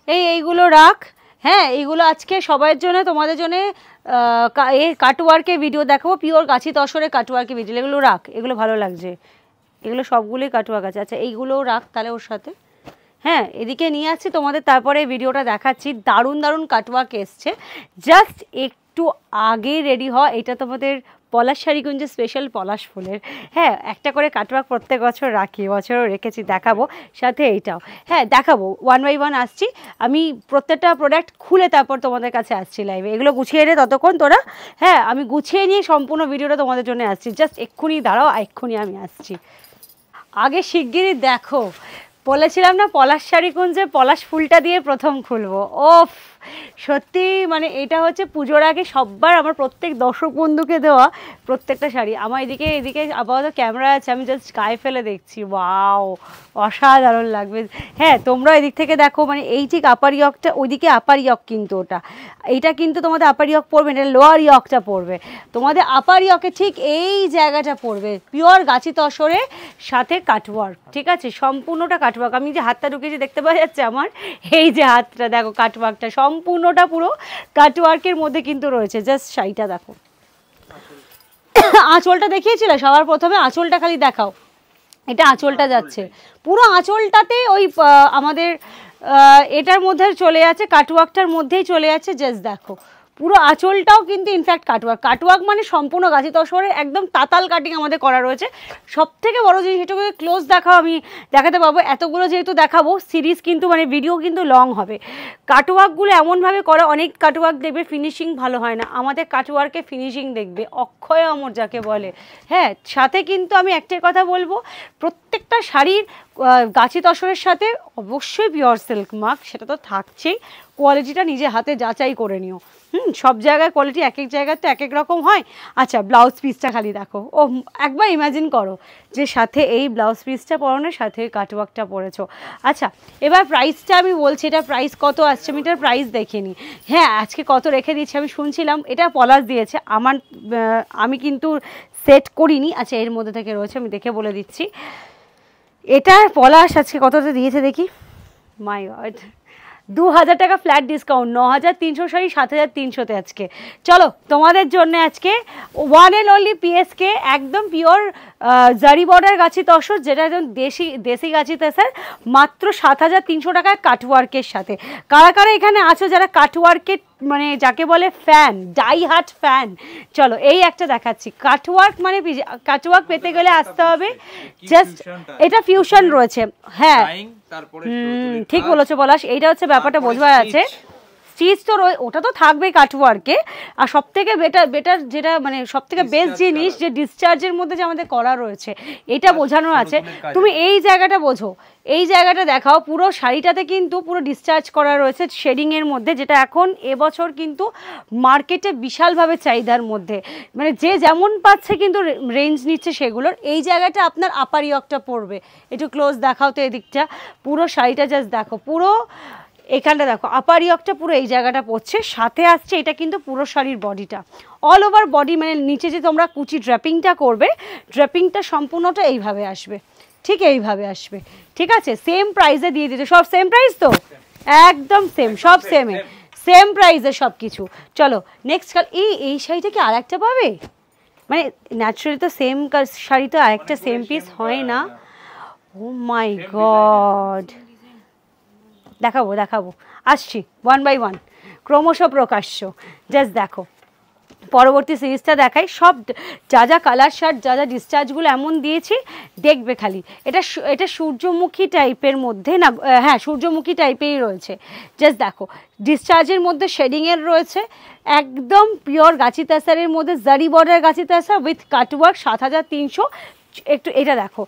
এইগুলো রাখ। হ্যাঁ, এইগুলো আজকে সবার জন্য, তোমাদের জন্য কাটওয়ার্কের ভিডিও দেখাবো, পিওর গাছি তসরে কাটওয়ার্কের ভিডিও। এগুলো রাখ, এগুলো ভালো লাগছে, এগুলো সবগুলোই কাটওয়ার্ক আছে। আচ্ছা এইগুলোও রাখ তাহলে ওর সাথে। হ্যাঁ, এদিকে নিয়ে আসছি তোমাদের, তারপরে ভিডিওটা দেখাচ্ছি। দারুণ দারুণ কাটওয়ার্ক এসছে, জাস্ট একটু আগে রেডি হওয়া। এটা তোমাদের পলাশ শাড়িগঞ্জের স্পেশাল পলাশ ফুলের। হ্যাঁ, একটা করে কাটওয়ার্ক প্রত্যেক বছর রাখি, বছরও রেখেছি, দেখাবো সাথে এইটাও। হ্যাঁ দেখাবো, 1 বাই 1 আসছি আমি, প্রত্যেকটা প্রোডাক্ট খুলে তারপর তোমাদের কাছে আসছি লাইভে। এগুলো গুছিয়ে নে ততক্ষণ তোরা। হ্যাঁ, আমি গুছিয়ে নিয়ে সম্পূর্ণ ভিডিওটা তোমাদের জন্য আসছি, জাস্ট এক্ষুনি দাঁড়াও, এক্ষুনি আমি আসছি। আগে শিগগিরই দেখো, বলেছিলাম না পলাশ শাড়িগঞ্জে পলাশ ফুলটা দিয়ে প্রথম খুলবো। ওফ, সত্যি মানে এটা হচ্ছে পুজোর আগে সববার আমার প্রত্যেক দর্শক বন্ধুকে দেওয়া প্রত্যেকটা শাড়ি। আমার এদিকে আপাতত ক্যামেরা আছে, আমি জাস্ট গায়ে ফেলে দেখছি, ওয়াও অসাধারণ লাগবে। হ্যাঁ তোমরা এদিক থেকে দেখো, মানে এই ঠিক আপার ইয়কটা, ওইদিকে আপার ইয়ক কিন্তু ওটা, এইটা কিন্তু তোমাদের আপার ইয়ক পড়বে, এটা লোয়ার ইয়কটা পড়বে। তোমাদের আপার ইয়কে ঠিক এই জায়গাটা পড়বে, পিওর গাছি তসরে সাথে কাটওয়ার্ক, ঠিক আছে, সম্পূর্ণটা কাটওয়ার্ক। আমি যে হাতটা ঢুকেছি দেখতে পাওয়া যাচ্ছে আমার, এই যে হাতটা দেখো, কাটওয়ার্কটা সম্পূর্ণটা পুরো কাটওয়ার্কের মধ্যে কিন্তু রয়েছে। জাস্ট শাড়িটা দেখো, আঁচলটা দেখিয়েছিলে সবার প্রথমে, আঁচলটা খালি দেখাও। এটা আঁচলটা যাচ্ছে, পুরো আঁচলটাতে ওই আমাদের এটার মধ্যে চলে যাচ্ছে, কাটওয়ার্কটার মধ্যেই চলে যাচ্ছে। জাস্ট দেখো পুরো আঁচলটাও কিন্তু ইনফ্যাক্ট কাটওয়ার্ক। কাটওয়ার্ক মানে সম্পূর্ণ গাছি তসরের একদম তাতাল কাটিং আমাদের করা রয়েছে। সব থেকে বড়ো জিনিস, এটাকে ক্লোজ দেখাও, আমি দেখাতে পাবো, এতগুলো যেহেতু দেখাবো সিরিজ কিন্তু মানে ভিডিও কিন্তু লং হবে। কাটওয়ার্কগুলো এমনভাবে করা, অনেক কাটওয়ার্ক দেখবে ফিনিশিং ভালো হয় না, আমাদের কাটওয়ার্কে ফিনিশিং দেখবে অক্ষয় অমর যাকে বলে। হ্যাঁ, সাথে কিন্তু আমি একটাই কথা বলবো, প্রত্যেকটা শাড়ির গাছি তসরের সাথে অবশ্যই পিওর সিল্ক মার্ক, সেটা তো থাকছেই। কোয়ালিটিটা নিজে হাতে যাচাই করে নিও। সব জায়গায় কোয়ালিটি এক এক জায়গায় তো এক এক রকম হয়। আচ্ছা ব্লাউজ পিসটা খালি দেখো, ও একবার ইমাজিন করো যে সাথে এই ব্লাউজ পিসটা পরানোর সাথে কাটওয়ার্কটা পরেছো। আচ্ছা এবার প্রাইসটা আমি বলছি, এটা প্রাইস কত আসছে, আমি এটার প্রাইস দেখিনি। হ্যাঁ আজকে কত রেখে দিচ্ছি আমি শুনছিলাম, এটা পলাশ দিয়েছে আমার, আমি কিন্তু সেট করিনি। আচ্ছা এর মধ্যে থেকে রয়েছে, আমি দেখে বলে দিচ্ছি। এটার পলাশ আজকে কততে দিয়েছে দেখি, মাই গড, 2000 টাকা ফ্ল্যাট ডিসকাউন্ট, 9300 শাড়ি 7300-তে আজকে। চলো তোমাদের জন্য আজকে ওয়ান অ্যান্ড অনলি পিএসকে একদম পিওর জারি বর্ডার গাছি তসর, যেটা একদম দেশি গাছি তসর, মাত্র 7300 টাকায় কাটওয়ার্কের সাথে। কারা কারা এখানে আছো যারা কাটওয়ার্কের মানে যাকে বলে ফ্যান, ডাই হার্ট ফ্যান, চলো এই একটা দেখাচ্ছি। কাটওয়ার্ক মানে কাটওয়ার্ক পেতে গেলে আসতে হবে, জাস্ট এটা ফিউশন রয়েছে। হ্যাঁ ঠিক বলেছো পলাশ, এইটা হচ্ছে ব্যাপারটা বোঝা আছে। স্টিচ তো ওটা তো থাকবেই কাটওয়ার্কে, আর সব থেকে বেটার যেটা মানে সব থেকে বেস্ট জিনিস যে ডিসচার্জের মধ্যে যে আমাদের করা রয়েছে, এটা বোঝানো আছে। তুমি এই জায়গাটা বোঝো, এই জায়গাটা দেখাও, পুরো শাড়িটাতে কিন্তু পুরো ডিসচার্জ করা রয়েছে শেডিংয়ের মধ্যে, যেটা এখন এবছর কিন্তু মার্কেটে বিশালভাবে চাহিদার মধ্যে, মানে যে যেমন পাচ্ছে কিন্তু রেঞ্জ নিচ্ছে সেগুলোর। এই জায়গাটা আপনার আপার ইয়কটা পড়বে, একটু ক্লোজ দেখাও তো এদিকটা, পুরো শাড়িটা জাস্ট দেখো, পুরো এখানটা দেখো আপার ইয়কটা পুরো এই জায়গাটা পড়ছে, সাথে আসছে এটা কিন্তু পুরো শাড়ির বডিটা, অল ওভার বডি, মানে নিচে যে তোমরা কুচি ড্র্যাপিংটা করবে, ড্র্যাপিংটা সম্পূর্ণটা এইভাবে আসবে, ঠিক এইভাবে আসবে, ঠিক আছে। সেম প্রাইসে দিয়ে দিতে, সব সেম প্রাইস তো, একদম সেম, সব সেমে, সেম প্রাইসে সব কিছু। চলো নেক্সট কাল, এই শাড়িটা কি আর একটা পাবে, মানে ন্যাচারালি তো সেম শাড়ি তো আরেকটা সেম পিস হয় না। ও মাই গড, দেখাবো আসছি 1 বাই 1 ক্রমশ প্রকাশ্য। জাস্ট দেখো পরবর্তী সিরিজটা দেখাই, সব যা যা কালার শার্ট যা যা ডিসচার্জগুলো এমন দিয়েছি দেখবে খালি। এটা সূর্যমুখী টাইপের মধ্যে না, হ্যাঁ সূর্যমুখী টাইপেরই রয়েছে। জাস্ট দেখো ডিসচার্জের মধ্যে শেডিংয়ের রয়েছে, একদম পিওর গাছি তাসারের মধ্যে জারি বর্ডার গাছি তাসার উইথ কাটওয়ার্ক, 7300। একটু এটা দেখো,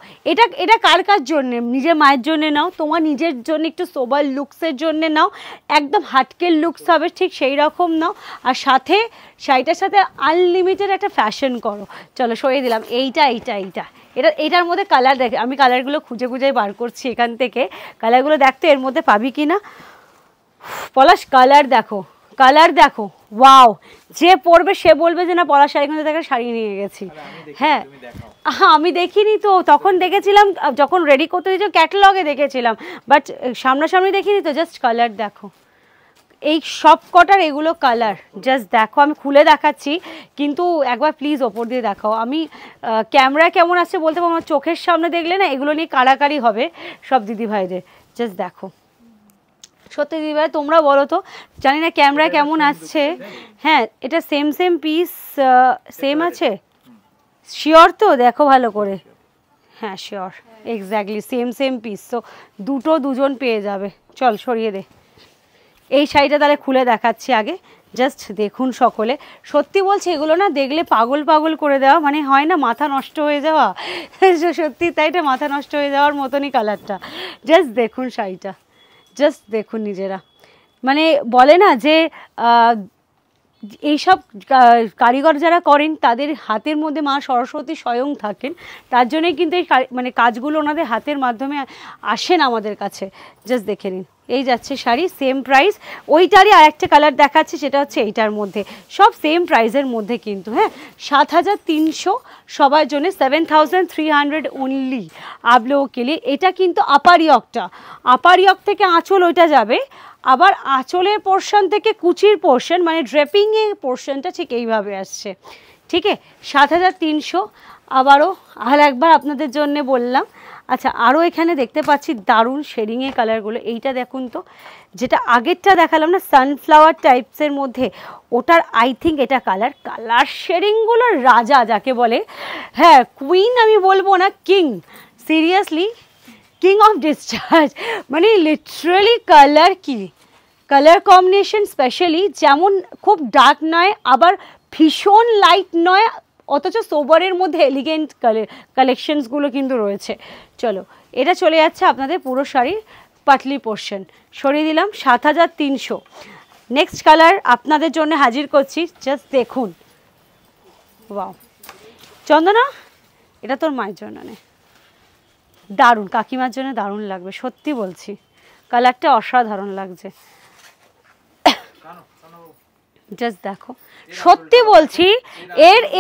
এটা কার কার জন্যে, নিজের মায়ের জন্যে নাও, তোমার নিজের জন্য একটু সোবার লুকসের জন্যে নাও, একদম হাটকের লুকস হবে ঠিক সেই রকম নাও, আর সাথে শাড়িটার সাথে আনলিমিটেড একটা ফ্যাশন করো। চলো সরিয়ে দিলাম এটার মধ্যে কালার দেখ, আমি কালারগুলো খুঁজে বার করছি এখান থেকে, কালারগুলো দেখতে এর মধ্যে পাবি কি না। পলাশ কালার দেখো, কালার দেখো, ওয়াও, যে পরবে সে বলবে যে না পলাশ শাড়িখানে থেকে শাড়ি নিয়ে গেছি। হ্যাঁ আমি দেখিনি তো, তখন দেখেছিলাম যখন রেডি করতে দিয়েছো ক্যাটালগে দেখেছিলাম, বাট সামনাসামনি দেখিনি তো। জাস্ট কালার দেখো, এই সব কটার এগুলো কালার জাস্ট দেখো, আমি খুলে দেখাচ্ছি কিন্তু একবার প্লিজ ওপর দিয়ে দেখাও। আমি ক্যামেরা কেমন আসছে বলতে পারবো, আমার চোখের সামনে দেখলে না এগুলো নিয়ে কাড়াকাড়ি হবে সব দিদিভাইদের। জাস্ট দেখো, সত্যি দিদিভাই তোমরা বলো তো, জানি না ক্যামেরা কেমন আসছে। হ্যাঁ এটা সেম পিস, সেম আছে শিওর তো? দেখো ভালো করে, হ্যাঁ শিওর, এক্স্যাক্টলি সেম পিস, তো দুজন পেয়ে যাবে। চল সরিয়ে দে, এই শাড়িটা তাহলে খুলে দেখাচ্ছি আগে, জাস্ট দেখুন সকলে। সত্যি বলছি এগুলো না দেখলে পাগল করে দেওয়া, মানে হয় না মাথা নষ্ট হয়ে যাওয়া, সত্যি তাই, এটা মাথা নষ্ট হয়ে যাওয়ার মতনই কালারটা। জাস্ট দেখুন শাড়িটা, জাস্ট দেখুন নিজেরা, মানে বলে না যে এইসব কারিগর যারা করেন তাদের হাতের মধ্যে মা সরস্বতী স্বয়ং থাকেন, তার জন্যই কিন্তু এই মানে কাজগুলো ওনাদের হাতের মাধ্যমে আসেন আমাদের কাছে। জাস্ট দেখে নিন, এই যাচ্ছে শাড়ি, সেম প্রাইস। ওইটারই আর একটা কালার দেখাচ্ছি, সেটা হচ্ছে এইটার মধ্যে, সব সেম প্রাইসের মধ্যে কিন্তু। হ্যাঁ 7300 সবার জন্য, 7300 অনলি आप लोगों के लिए। এটা কিন্তু আপার ইয়ক থেকে আঁচল ওইটা যাবে, আবার আঁচলের পোর্শন থেকে কুচির পোর্শন মানে ড্রেপিংয়ের পোর্শনটা ঠিক এইভাবে আসছে। ঠিক আছে 7300। আবারও আর একবার আপনাদের জন্য বললাম। আচ্ছা আরও এখানে দেখতে পাচ্ছি দারুণ শেডিংয়ের কালারগুলো, এইটা দেখুন তো, যেটা আগেরটা দেখালাম না সানফ্লাওয়ার টাইপসের মধ্যে, ওটার আই থিঙ্ক এটা কালার শেডিংগুলোর রাজা যাকে বলে। হ্যাঁ কুইন আমি বলবো না, king, seriously king of discharge, মানে লিটারালি কালার কম্বিনেশন স্পেশালি, যেমন খুব ডার্ক নয় আবার ভীষণ লাইট নয়, অথচ সোবারের মধ্যে এলিগেন্ট কালেকশনসগুলো কিন্তু রয়েছে। চলো এটা চলে যাচ্ছে আপনাদের পুরো শাড়ির পাতলি পোর্শন, সরিয়ে দিলাম 7300। নেক্সট কালার আপনাদের জন্য হাজির করছি, জাস্ট দেখুন, ওয়াও চন্দনা এটা তোর মায়ের জন্য নে, দারুণ, কাকিমার জন্য দারুণ লাগবে, সত্যি বলছি কালারটা অসাধারণ লাগছে। জাস্ট দেখো, সত্যি বলছি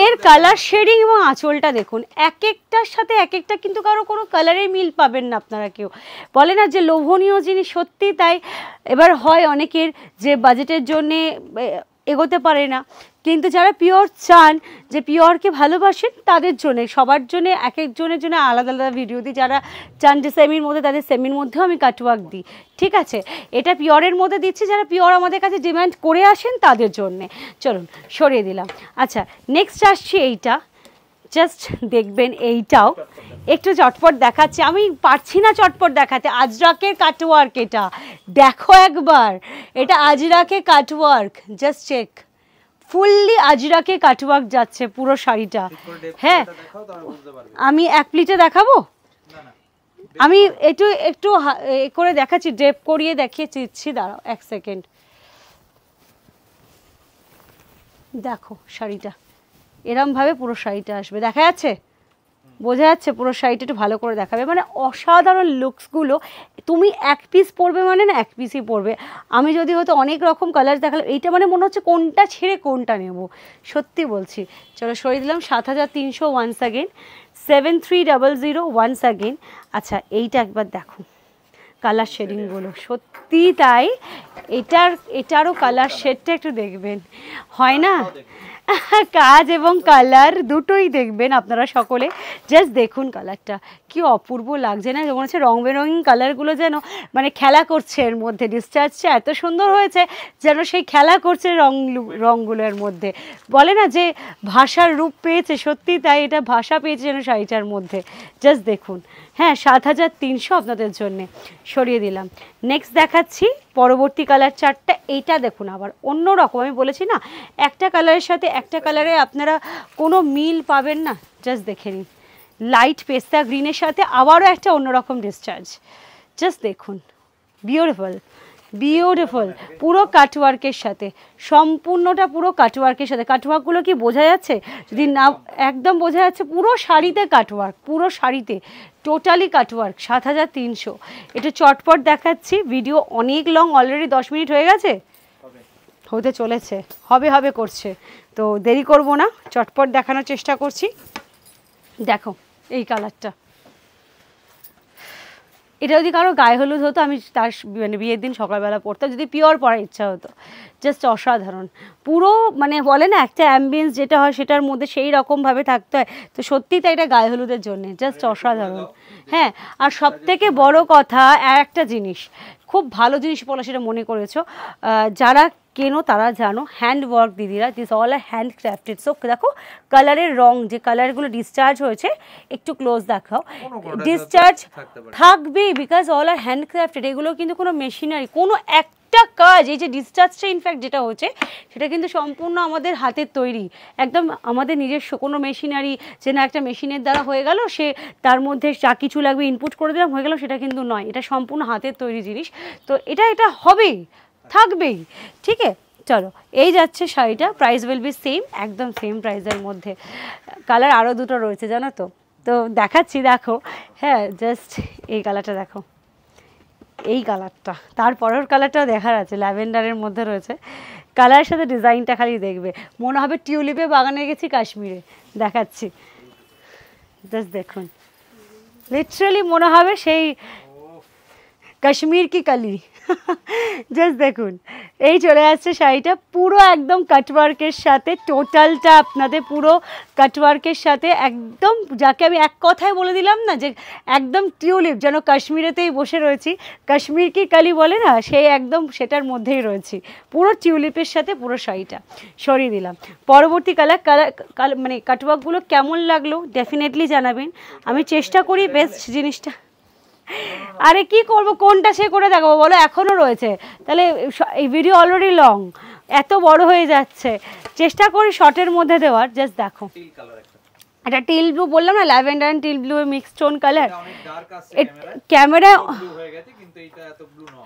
এর কালার শেডিং এবং আঁচলটা দেখুন, এক একটার সাথে এক একটা কিন্তু কারো কোনো কালারের মিল পাবেন না আপনারা কেউ। বলে না যে লোভনীয় জিনিস, সত্যি তাই। এবার হয় অনেকের যে বাজেটের জন্যে এগোতে পারে না, কিন্তু যারা পিওর চান, যে পিওরকে ভালোবাসেন তাদের জন্যে, সবার জন্যে এক একজনের জন্য আলাদা আলাদা ভিডিও দিই। যারা চান যে সেমির মধ্যে, তাদের সেমির মধ্যেও আমি কাটওয়ার্ক দিই। ঠিক আছে, এটা পিওরের মধ্যে দিচ্ছি, যারা পিওর আমাদের কাছে ডিমান্ড করে আসেন তাদের জন্যে। চলুন সরিয়ে দিলাম। আচ্ছা নেক্সট আসছি এইটা, জাস্ট দেখবেন এইটাও একটু চটপট দেখাচ্ছি, আমি পারছি না চটপট দেখাতে। আজরাকের কাটওয়ার্ক, এটা দেখো একবার, এটা আজরাকে কাটওয়ার্ক, জাস্ট চেক, ফুললি আজরাকে কাটওয়ার্ক যাচ্ছে পুরো শাড়িটা। হ্যাঁ আমি এক প্লিটে দেখাবো, আমি একটু করে দেখাচ্ছি, ড্রেপ করিয়ে দেখিয়ে দিচ্ছি, দাঁড়াও এক সেকেন্ড। দেখো শাড়িটা এরমভাবে পুরো শাড়িটা আসবে, দেখা যাচ্ছে, বোঝা যাচ্ছে, পুরো শাড়িটা একটু ভালো করে দেখাবে, মানে অসাধারণ লুকসগুলো। তুমি এক পিস পরবে মানে না এক পিসই পরবে। আমি যদি হয়তো অনেক রকম কালার দেখালাম, এইটা মানে মনে হচ্ছে কোনটা ছেড়ে কোনটা নেব, সত্যি বলছি। চলো সরিয়ে দিলাম 7300 ওয়ান্স অ্যাগেন, 7300 ওয়ান্স অ্যাগেন। আচ্ছা এইটা একবার দেখো কালার শেডিংগুলো, সত্যি তাই, এটারও কালার শেডটা একটু দেখবেন, হয় না কাজ এবং কালার দুটোই দেখবেন আপনারা সকলে। জাস্ট দেখুন কালারটা কি অপূর্ব লাগছে না, মনে হচ্ছে রং বেরঙিন কালারগুলো যেন মানে খেলা করছে এর মধ্যে। ডিসচার্জটা এত সুন্দর হয়েছে যেন সেই খেলা করছে রঙগুলোর মধ্যে, বলে না যে ভাষার রূপ পেয়েছে, সত্যি তাই, এটা ভাষা পেয়েছে যেন শাড়িটার মধ্যে। জাস্ট দেখুন, হ্যাঁ 7300 আপনাদের জন্যে, সরিয়ে দিলাম। নেক্সট দেখাচ্ছি পরবর্তী কালার চারটা, এইটা দেখুন আবার অন্য রকম, আমি বলেছি না একটা কালারের সাথে একটা কালারে আপনারা কোনো মিল পাবেন না। জাস্ট দেখে নিন, লাইট পেস্তা গ্রিনের সাথে আবারও একটা অন্যরকম ডিসচার্জ, জাস্ট দেখুন, বিউটিফুল বিউটিফুল, পুরো কাটওয়ার্কের সাথে, সম্পূর্ণটা পুরো কাটওয়ার্কের সাথে। কাটওয়ার্কগুলো কি বোঝা যাচ্ছে? যদি না, একদম বোঝা যাচ্ছে, পুরো শাড়িতে কাটওয়ার্ক, পুরো শাড়িতে টোটালি কাটওয়ার্ক। 7300। এটা চটপট দেখাচ্ছি, ভিডিও অনেক লং, অলরেডি 10 মিনিট হয়ে গেছে। হতে চলেছে, হবে হবে করছে। তো দেরি করব না, চটপট দেখানোর চেষ্টা করছি। দেখো এই কালারটা, এটা যদি কারো গায়ে হলুদ হতো আমি তার মানে বিয়ের দিন সকালবেলা পরতাম, যদি পিওর পরার ইচ্ছা হতো। জাস্ট অসাধারণ, পুরো মানে বলে না একটা অ্যাম্বিয়েন্স যেটা হয় সেটার মধ্যে সেই রকমভাবে থাকতে হয়, তো সত্যিই তাই এটা গায়ে হলুদের জন্যে জাস্ট অসাধারণ। হ্যাঁ, আর সব থেকে বড় কথা একটা জিনিস, খুব ভালো জিনিস বলা সেটা মনে করেছো, যারা কেনো তারা জানো হ্যান্ড ওয়ার্ক দিদিরা, this all are hand crafted. So দেখো কালারের রং, যে কালারগুলো ডিসচার্জ হয়েছে, একটু ক্লোজ দেখাও, ডিসচার্জ থাকবেই because all are hand crafted. এগুলো কিন্তু কোনো মেশিনারি, কোনো একটা কাজ, এই যে ডিসচার্জটা ইনফ্যাক্ট যেটা হচ্ছে সেটা কিন্তু সম্পূর্ণ আমাদের হাতের তৈরি, একদম আমাদের নিজস্ব, কোনো মেশিনারি যে না একটা মেশিনের দ্বারা হয়ে গেল, সে তার মধ্যে যা কিছু লাগবে ইনপুট করে দিলাম হয়ে গেল, সেটা কিন্তু নয়, এটা সম্পূর্ণ হাতের তৈরি জিনিস। তো এটা হবেই, থাকবেই, ঠিক আছে। চলো এই যাচ্ছে শাড়িটা, প্রাইস উইল বি সেম, একদম সেম প্রাইসের মধ্যে। কালার আরও দুটো রয়েছে জানো তো, তো দেখাচ্ছি দেখো। হ্যাঁ, জাস্ট এই কালারটা দেখো, এই কালারটা, তারপরের কালারটাও দেখার আছে, ল্যাভেন্ডারের মধ্যে রয়েছে। কালারের সাথে ডিজাইনটা খালি দেখবে, মনে হবে টিউলিপে বাগানে গেছি কাশ্মীরে। দেখাচ্ছি, জাস্ট দেখুন, লিটারালি মনে হবে সেই কাশ্মীর কি কালি। জাস্ট দেখুন, এই চলে আসছে শাড়িটা, পুরো একদম কাটওয়ার্কের সাথে, টোটালটা আপনাদের পুরো কাটওয়ার্কের সাথে, একদম যাকে আমি এক কথায় বলে দিলাম না যে একদম টিউলিপ, যেন কাশ্মীরেতেই বসে রয়েছি, কাশ্মীর কি কালি বলে না, সেই একদম সেটার মধ্যেই রয়েছি, পুরো টিউলিপের সাথে পুরো শাড়িটা সরিয়ে দিলাম। পরবর্তী কালার মানে কাটওয়ার্কগুলো কেমন লাগলো ডেফিনেটলি জানাবেন, আমি চেষ্টা করি বেস্ট জিনিসটা। আরে কি করব, কোনটা সে করে দেখাবো বলো, এখনও রয়েছে, তাহলে এই ভিডিও অলরেডি লং, এত বড় হয়ে যাচ্ছে, চেষ্টা করি শর্টের মধ্যে দেওয়ার। জাস্ট দেখো, এটা টিল ব্লু বললাম না, lavender and teal blue mixed tone colour. Camera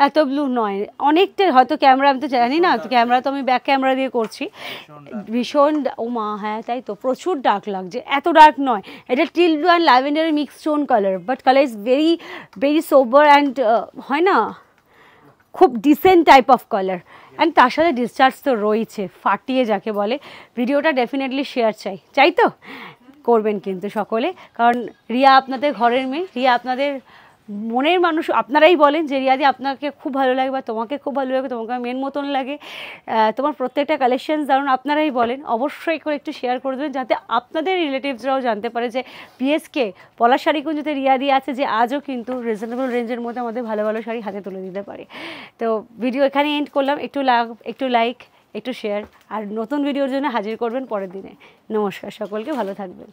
এত ব্লু নয়, অনেকটা হয়তো ক্যামেরা, আমি তো জানি না, তো ক্যামেরা তো আমি ব্যাক ক্যামেরা দিয়ে করছি, ভীষণ ও মা, হ্যাঁ তাই তো, প্রচুর ডার্ক লাগছে, এত ডার্ক নয়, এটা টিল ব্লু অ্যান্ড ল্যাভেন্ডারের mixed tone colour, but colour is very very sober and হয় না খুব decent type of colour, and তার সাথে ডিসচার্জ তো রয়েছে, ফাটিয়ে যাকে বলে। ভিডিওটা ডেফিনেটলি শেয়ার চাই তো করবেন কিন্তু সকলে, কারণ রিয়া আপনাদের ঘরের মেয়ে, রিয়া আপনাদের মনের মানুষ, আপনারাই বলেন যে রিয়াদি আপনাকে খুব ভালো লাগে বা তোমাকে খুব ভালো লাগে, তোমাকে মেন মতন লাগে, তোমার প্রত্যেকটা কালেকশন দারুন, আপনারাই বলেন, অবশ্যই করে একটু শেয়ার করে দেবেন যাতে আপনাদের রিলেটিভসরাও জানতে পারে যে পিএসকে পলাশ শাড়িকুঞ্জতে রিয়াদি আছে, যে আজও কিন্তু রিজনেবল রেঞ্জের মধ্যে আমাদের ভালো ভালো শাড়ি হাতে তুলে দিতে পারে। তো ভিডিও এখানে এন্ড করলাম, একটু লাইক একটু শেয়ার, আর নতুন ভিডিওর জন্য হাজির করবেন পরের দিনে। নমস্কার, সকলকে ভালো থাকবেন।